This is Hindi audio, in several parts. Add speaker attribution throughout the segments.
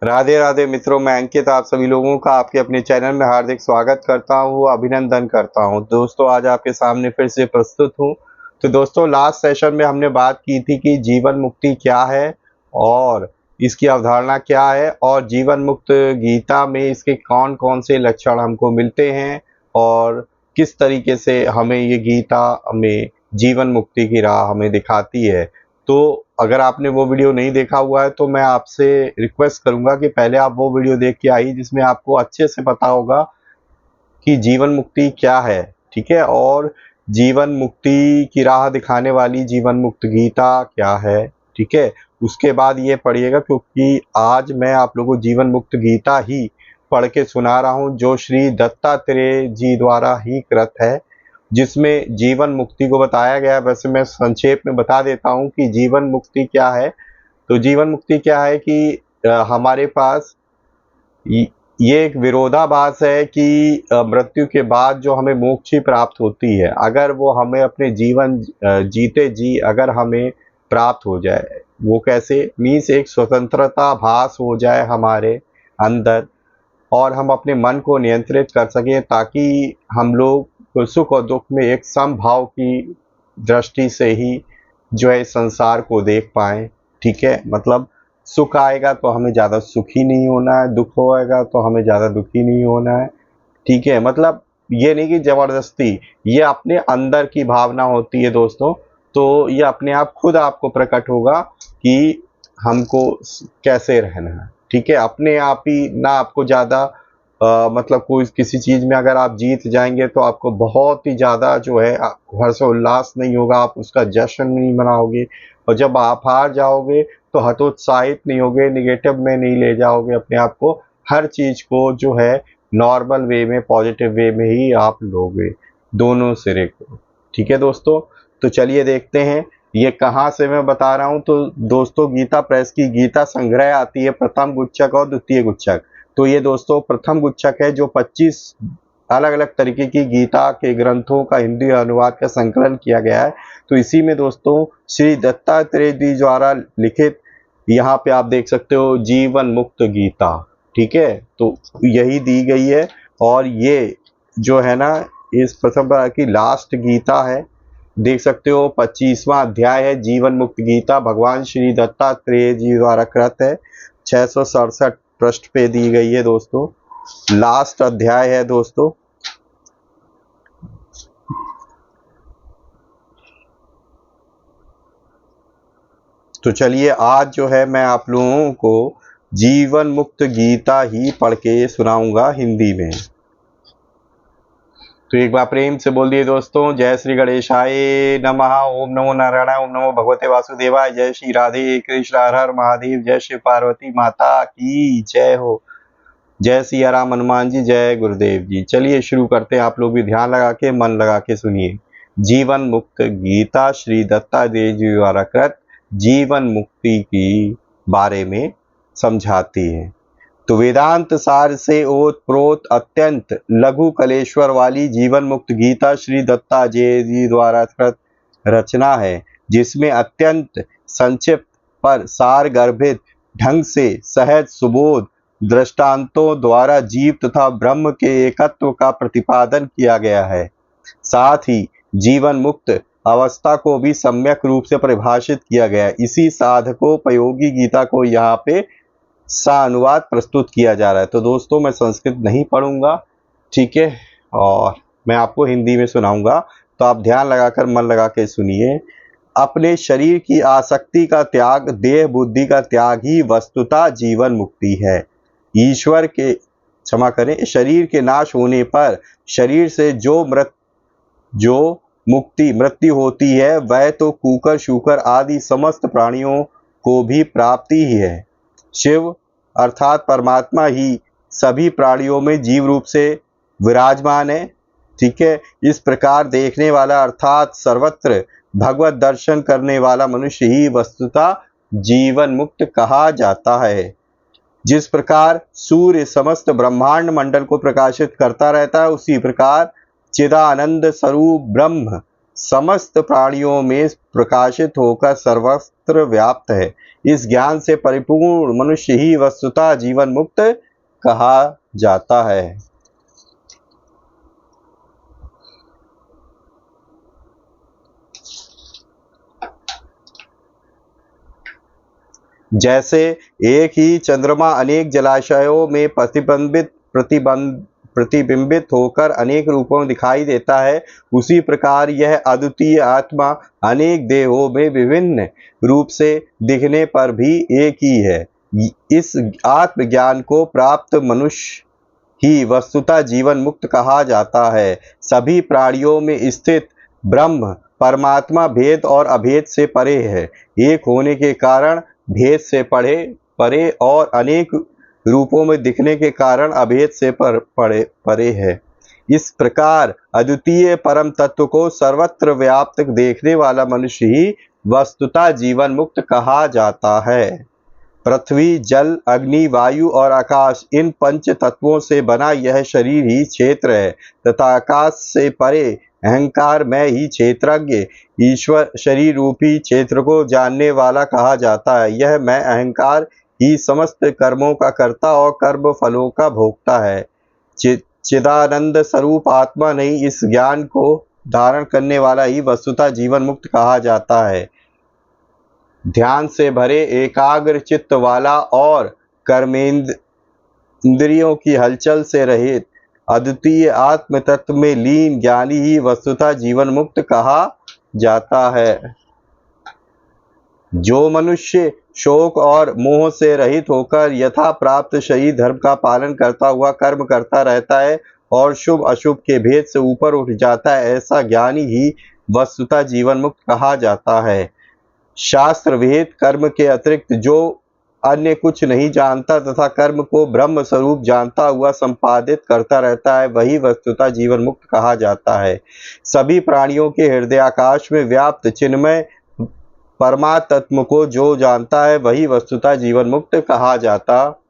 Speaker 1: राधे राधे मित्रों, मैं अंकित आप सभी लोगों का आपके अपने चैनल में हार्दिक स्वागत करता हूँ, अभिनंदन करता हूँ। दोस्तों आज आपके सामने फिर से प्रस्तुत हूँ। तो दोस्तों लास्ट सेशन में हमने बात की थी कि जीवन मुक्ति क्या है और इसकी अवधारणा क्या है और जीवन मुक्त गीता में इसके कौन कौन से लक्षण हमको मिलते हैं और किस तरीके से हमें ये गीता में जीवन मुक्ति की राह हमें दिखाती है। तो अगर आपने वो वीडियो नहीं देखा हुआ है तो मैं आपसे रिक्वेस्ट करूंगा कि पहले आप वो वीडियो देख के आइए जिसमें आपको अच्छे से पता होगा कि जीवन मुक्ति क्या है। ठीक है, और जीवन मुक्ति की राह दिखाने वाली जीवन मुक्त गीता क्या है। ठीक है, उसके बाद ये पढ़िएगा क्योंकि आज मैं आप लोगों को जीवन मुक्त गीता ही पढ़ के सुना रहा हूँ जो श्री दत्तात्रेय जी द्वारा ही कृत है, जिसमें जीवन मुक्ति को बताया गया है। वैसे मैं संक्षेप में बता देता हूँ कि जीवन मुक्ति क्या है। तो जीवन मुक्ति क्या है कि हमारे पास ये एक विरोधाभास है कि मृत्यु के बाद जो हमें मोक्ष ही प्राप्त होती है, अगर वो हमें अपने जीवन जीते जी अगर हमें प्राप्त हो जाए, वो कैसे मीन्स एक स्वतंत्रता भास हो जाए हमारे अंदर और हम अपने मन को नियंत्रित कर सकें ताकि हम लोग सुख और दुख में एक समभाव की दृष्टि से ही जो है इस संसार को देख पाएँ। ठीक है, मतलब सुख आएगा तो हमें ज़्यादा सुखी नहीं होना है, दुख होएगा तो हमें ज़्यादा दुखी नहीं होना है। ठीक है, मतलब ये नहीं कि ज़बरदस्ती, ये अपने अंदर की भावना होती है दोस्तों। तो ये अपने आप खुद आपको प्रकट होगा कि हमको कैसे रहना है। ठीक है, अपने आप ही ना आपको ज़्यादा मतलब कोई किसी चीज़ में अगर आप जीत जाएंगे तो आपको बहुत ही ज़्यादा जो है हर्षोल्लास नहीं होगा, आप उसका जश्न नहीं मनाओगे। और जब आप हार जाओगे तो हतोत्साहित नहीं होगे, निगेटिव में नहीं ले जाओगे अपने आप को। हर चीज़ को जो है नॉर्मल वे में, पॉजिटिव वे में ही आप लोगे, दोनों सिरे को। ठीक है दोस्तों, तो चलिए देखते हैं ये कहाँ से मैं बता रहा हूँ। तो दोस्तों गीता प्रेस की गीता संग्रह आती है, प्रथम गुच्छक और द्वितीय गुच्छक। तो ये दोस्तों प्रथम गुच्छक है जो 25 अलग अलग तरीके की गीता के ग्रंथों का हिंदी अनुवाद का संकलन किया गया है। तो इसी में दोस्तों श्री दत्तात्रेय जी द्वारा लिखित यहाँ पे आप देख सकते हो जीवन मुक्त गीता। ठीक है, तो यही दी गई है और ये जो है ना इस प्रथम की लास्ट गीता है। देख सकते हो 25वां अध्याय है जीवन मुक्त गीता, भगवान श्री दत्तात्रेय जी द्वारा कृत है। 667 पृष्ठ पे दी गई है दोस्तों, लास्ट अध्याय है दोस्तों। तो चलिए आज जो है मैं आप लोगों को जीवन मुक्त गीता ही पढ़ के सुनाऊंगा हिंदी में। तो एक बार प्रेम से बोल दिए दोस्तों, जय श्री गणेशाय नमः, ओम नमो नारायणाय, ओम नमो भगवते वासुदेवाय, जय श्री राधे कृष्ण, हर हर महादेव, जय श्री पार्वती माता की जय हो, जय सिया राम हनुमान जी, जय गुरुदेव जी। चलिए शुरू करते हैं, आप लोग भी ध्यान लगा के मन लगा के सुनिए। जीवन मुक्त गीता श्री दत्तात्रेय जी द्वारा कृत जीवन मुक्ति की बारे में समझाती है। तो वेदांत सार से ओतप्रोत अत्यंत लघु कलेश्वर वाली जीवन मुक्त गीता श्री दत्तात्रेय जी द्वारा कृत रचना है, जिसमें अत्यंत संक्षिप्त पर सार गर्भित ढंग से सहज सुबोध दृष्टांतों द्वारा जीव तथा ब्रह्म के एकत्व का प्रतिपादन किया गया है। साथ ही जीवन मुक्त अवस्था को भी सम्यक रूप से परिभाषित किया गया है। इसी साधकोपयोगी गीता को यहाँ पे अनुवाद प्रस्तुत किया जा रहा है। तो दोस्तों मैं संस्कृत नहीं पढ़ूंगा, ठीक है, और मैं आपको हिंदी में सुनाऊंगा, तो आप ध्यान लगाकर मन लगा के सुनिए। अपने शरीर की आसक्ति का त्याग, देह बुद्धि का त्याग ही वस्तुतः जीवन मुक्ति है। ईश्वर के क्षमा करें, शरीर के नाश होने पर शरीर से जो मृत्यु होती है वह तो कुकर शूकर आदि समस्त प्राणियों को भी प्राप्ति ही है। शिव अर्थात परमात्मा ही सभी प्राणियों में जीव रूप से विराजमान है। ठीक है, इस प्रकार देखने वाला अर्थात सर्वत्र भगवत दर्शन करने वाला मनुष्य ही वस्तुतः जीवन मुक्त कहा जाता है। जिस प्रकार सूर्य समस्त ब्रह्मांड मंडल को प्रकाशित करता रहता है, उसी प्रकार चिदानंद स्वरूप ब्रह्म समस्त प्राणियों में प्रकाशित होकर सर्वत्र व्याप्त है। इस ज्ञान से परिपूर्ण मनुष्य ही वस्तुतः जीवन मुक्त कहा जाता है। जैसे एक ही चंद्रमा अनेक जलाशयों में प्रतिबिंबित होकर अनेक रूपों में दिखाई देता है, उसी प्रकार यह अद्वितीय आत्मा अनेक देहों में विभिन्न रूप से दिखने पर भी एक ही है। इस आत्मज्ञान को प्राप्त मनुष्य ही वस्तुतः जीवन मुक्त कहा जाता है। सभी प्राणियों में स्थित ब्रह्म परमात्मा भेद और अभेद से परे है। एक होने के कारण भेद से परे और अनेक रूपों में दिखने के कारण अभेद से परे है। इस प्रकार अद्वितीय परम तत्व को सर्वत्र व्याप्त देखने वाला मनुष्य ही वस्तुतः जीवन मुक्त कहा जाता है। पृथ्वी, जल, अग्नि, वायु और आकाश, इन पंच तत्वों से बना यह शरीर ही क्षेत्र है तथा आकाश से परे अहंकार में ही क्षेत्रज्ञ ईश्वर शरीर रूपी क्षेत्र को जानने वाला कहा जाता है। यह मैं अहंकार ही समस्त कर्मों का कर्ता और कर्म फलों का भोक्ता है। चिदानंद स्वरूप आत्मा नहीं, इस ज्ञान को धारण करने वाला ही वस्तुतः जीवन मुक्त कहा जाता है। ध्यान से भरे एकाग्र चित्त वाला और कर्मेंद्रियों की हलचल से रहित अद्वितीय आत्म तत्व में लीन ज्ञानी ही वस्तुतः जीवन मुक्त कहा जाता है। जो मनुष्य शोक और मोह से रहित होकर यथा प्राप्त शरीर धर्म का पालन करता हुआ कर्म करता रहता है और शुभ अशुभ के भेद से ऊपर उठ जाता है, ऐसा ज्ञानी ही वस्तुतः जीवन मुक्त कहा जाता है। शास्त्र वेद कर्म के अतिरिक्त जो अन्य कुछ नहीं जानता तथा कर्म को ब्रह्म स्वरूप जानता हुआ संपादित करता रहता है, वही वस्तुतः जीवन मुक्त कहा जाता है। सभी प्राणियों के हृदयाकाश में व्याप्त चिन्मय परमात्म को जो जानता है, वही वस्तुतः जीवन मुक्त कहा जाता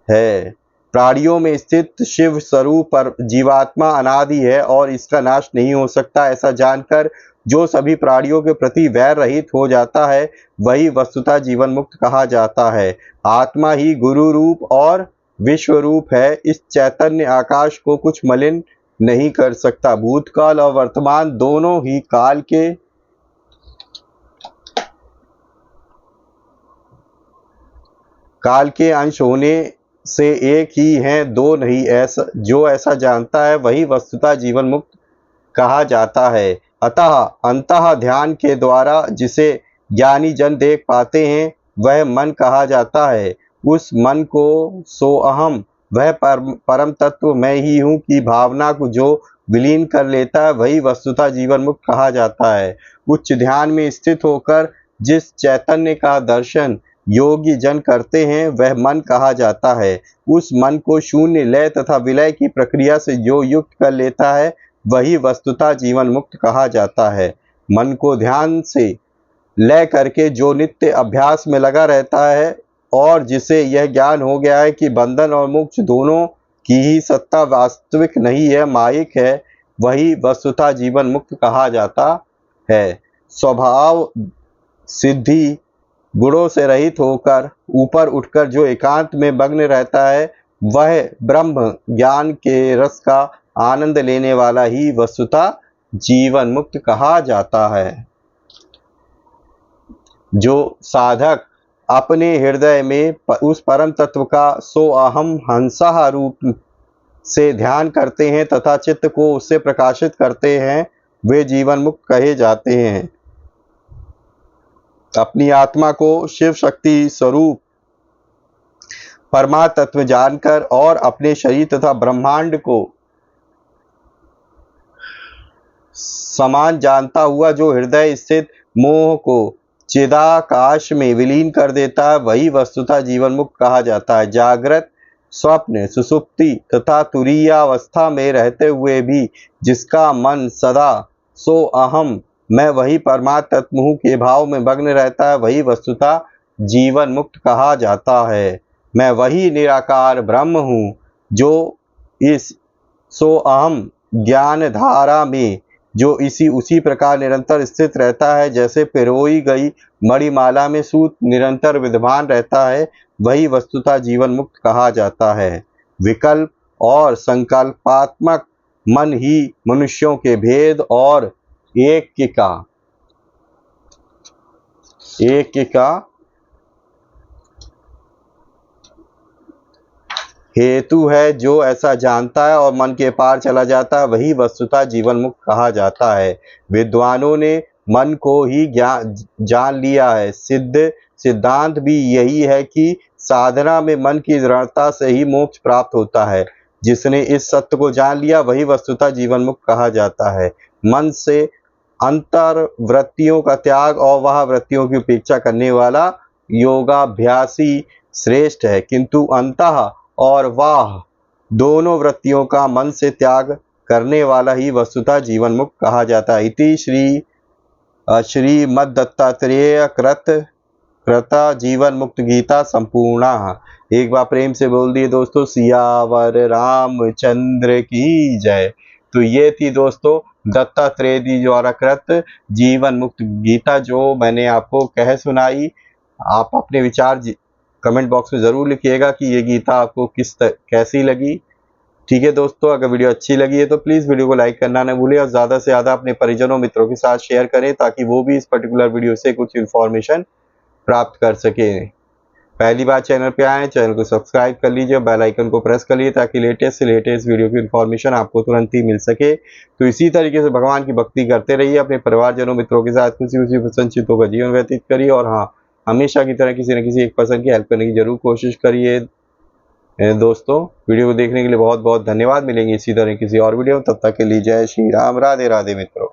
Speaker 1: है। प्राणियों में स्थित शिव स्वरूप पर जीवात्मा अनादि है और इसका नाश नहीं हो सकता, ऐसा जानकर जो सभी प्राणियों के प्रति वैर रहित हो जाता है, वही वस्तुतः जीवन मुक्त कहा जाता है। आत्मा ही गुरु रूप और विश्व रूप है। इस चैतन्य आकाश को कुछ मलिन नहीं कर सकता। भूतकाल और वर्तमान दोनों ही काल के अंश होने से एक ही हैं, दो नहीं। ऐसा जानता है, वही वस्तुतः जीवन मुक्त कहा जाता है। अतः अंतः ध्यान के द्वारा जिसे ज्ञानी जन देख पाते हैं, वह मन कहा जाता है। उस मन को सो अहम, वह परम तत्व मैं ही हूँ की भावना को जो विलीन कर लेता है, वही वस्तुतः जीवन मुक्त कहा जाता है। उच्च ध्यान में स्थित होकर जिस चैतन्य का दर्शन योगी जन करते हैं, वह मन कहा जाता है। उस मन को शून्य लय तथा विलय की प्रक्रिया से जो युक्त कर लेता है, वही वस्तुतः जीवन मुक्त कहा जाता है। मन को ध्यान से लय करके जो नित्य अभ्यास में लगा रहता है और जिसे यह ज्ञान हो गया है कि बंधन और मोक्ष दोनों की ही सत्ता वास्तविक नहीं है, मायिक है, वही वस्तुतः जीवन मुक्त कहा जाता है। स्वभाव सिद्धि गुणों से रहित होकर ऊपर उठकर जो एकांत में मग्न रहता है, वह ब्रह्म ज्ञान के रस का आनंद लेने वाला ही वस्तुतः जीवन मुक्त कहा जाता है। जो साधक अपने हृदय में उस परम तत्व का सो अहम हंसा रूप से ध्यान करते हैं तथा चित्त को उससे प्रकाशित करते हैं, वे जीवन मुक्त कहे जाते हैं। अपनी आत्मा को शिव शक्ति स्वरूप परमात्म तत्व जानकर और अपने शरीर तथा ब्रह्मांड को समान जानता हुआ जो हृदय स्थित मोह को चिदाकाश में विलीन कर देता है, वही वस्तुतः जीवन मुक्त कहा जाता है। जागृत, स्वप्न, सुसुप्ति तथा तुरीयावस्था में रहते हुए भी जिसका मन सदा सो अहम मैं वही परमात्म तत्व हूँ के भाव में मग्न रहता है, वही वस्तुतः जीवन मुक्त कहा जाता है। मैं वही निराकार ब्रह्म हूँ जो इस सो अहम ज्ञान धारा में जो उसी प्रकार निरंतर स्थित रहता है, जैसे पिरोई गई मणिमाला में सूत निरंतर विद्यमान रहता है, वही वस्तुतः जीवन मुक्त कहा जाता है। विकल्प और संकल्पात्मक मन ही मनुष्यों के भेद और एक का हेतु है। जो ऐसा जानता है और मन के पार चला जाता है, वही वस्तुतः जीवन मुक्त कहा जाता है। विद्वानों ने मन को ही जान लिया है। सिद्धांत भी यही है कि साधना में मन की दृढ़ता से ही मोक्ष प्राप्त होता है। जिसने इस सत्य को जान लिया, वही वस्तुतः जीवन मुक्त कहा जाता है। मन से अंतर वृत्तियों का त्याग और वह वृत्तियों की उपेक्षा करने वाला योगाभ्यासी श्रेष्ठ है, किंतु अंतः और वाह दोनों वृत्तियों का मन से त्याग करने वाला ही वस्तुतः जीवन मुक्त कहा जाता है। इति श्रीमद्दत्तात्रेय कृत जीवन मुक्त गीता संपूर्णा। एक बार प्रेम से बोल दिए दोस्तों, सियावर रामचंद्र की जय। तो ये थी दोस्तों दत्तात्रेय जी द्वारा कृत जीवन मुक्त गीता, जो मैंने आपको कह सुनाई। आप अपने विचार कमेंट बॉक्स में ज़रूर लिखिएगा कि ये गीता आपको कैसी लगी। ठीक है दोस्तों, अगर वीडियो अच्छी लगी है तो प्लीज़ वीडियो को लाइक करना न भूलें और ज़्यादा से ज़्यादा अपने परिजनों मित्रों के साथ शेयर करें, ताकि वो भी इस पर्टिकुलर वीडियो से कुछ इन्फॉर्मेशन प्राप्त कर सके। पहली बार चैनल पे आए, चैनल को सब्सक्राइब कर लीजिए, बेल आइकन को प्रेस कर लीजिए, ताकि लेटेस्ट से लेटेस्ट वीडियो की इन्फॉर्मेशन आपको तुरंत ही मिल सके। तो इसी तरीके से भगवान की भक्ति करते रहिए, अपने परिवारजनों मित्रों के साथ खुशी प्रसन्नचित्तों का जीवन व्यतीत करिए, और हाँ, हमेशा की तरह किसी न किसी एक पर्सन की हेल्प करने की जरूर कोशिश करिए। दोस्तों, वीडियो को देखने के लिए बहुत बहुत धन्यवाद। मिलेंगे इसी तरह किसी और वीडियो में, तब तक के लिए जय श्री राम, राधे राधे मित्रों।